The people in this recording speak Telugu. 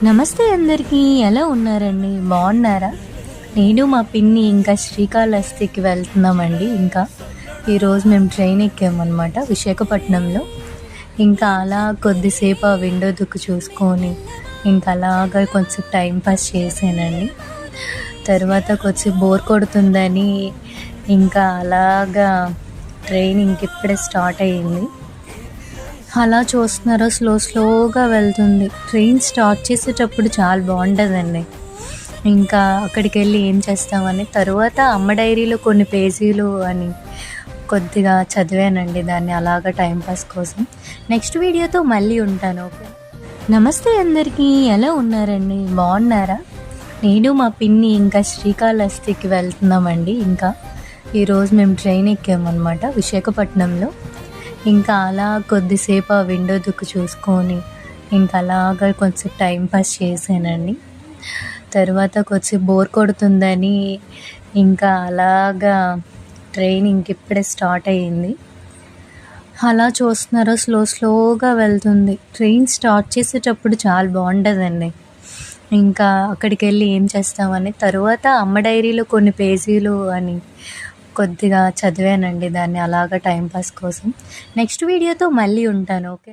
నమస్తే అందరికీ, ఎలా ఉన్నారండి? బాగున్నారా? నేను మా పిన్ని ఇంకా శ్రీకాళహస్తికి వెళ్తున్నామండి. ఈరోజు మేము ట్రైన్ ఎక్కామన్నమాట విశాఖపట్నంలో. అలా కొద్దిసేపు ఆ విండో దుక్కు చూసుకొని అలాగా కొంచెం టైం పాస్ చేశానండి. తర్వాత కొంచెం బోర్ కొడుతుందని అలాగా ట్రైన్ ఇప్పుడే స్టార్ట్ అయ్యింది. అలా చూస్తున్నారో స్లోగా వెళ్తుంది. ట్రైన్ స్టార్ట్ చేసేటప్పుడు చాలా బాగుంటుందండి. అక్కడికి వెళ్ళి ఏం చేస్తామని తరువాత అమ్మ డైరీలో కొన్ని పేజీలు అని కొద్దిగా చదివానండి, దాన్ని అలాగా టైంపాస్ కోసం. నెక్స్ట్ వీడియోతో మళ్ళీ ఉంటాను. ఓకే, నమస్తే అందరికీ, ఎలా ఉన్నారండి? బాగున్నారా? నేను మా పిన్ని ఇంకా శ్రీకాళహస్తికి వెళ్తున్నామండి. ఈరోజు మేము ట్రైన్ ఎక్కామన్నమాట విశాఖపట్నంలో. అలా కొద్దిసేపు ఆ విండో దుక్కు చూసుకొని అలాగా కొంచెం టైం పాస్ చేశానండి. తర్వాత కొంచెం బోర్ కొడుతుందని అలాగా ట్రైన్ ఇప్పుడే స్టార్ట్ అయ్యింది. అలా చూస్తున్నారో స్లోగా వెళ్తుంది. ట్రైన్ స్టార్ట్ చేసేటప్పుడు చాలా బాగుంటుందండి. అక్కడికి వెళ్ళి ఏం చేస్తామని తరువాత అమ్మ డైరీలో కొన్ని పేజీలు అని కొద్దిగా చదివానండి, దాన్ని అలాగా టైంపాస్ కోసం. నెక్స్ట్ వీడియోతో మళ్ళీ ఉంటాను. ఓకే.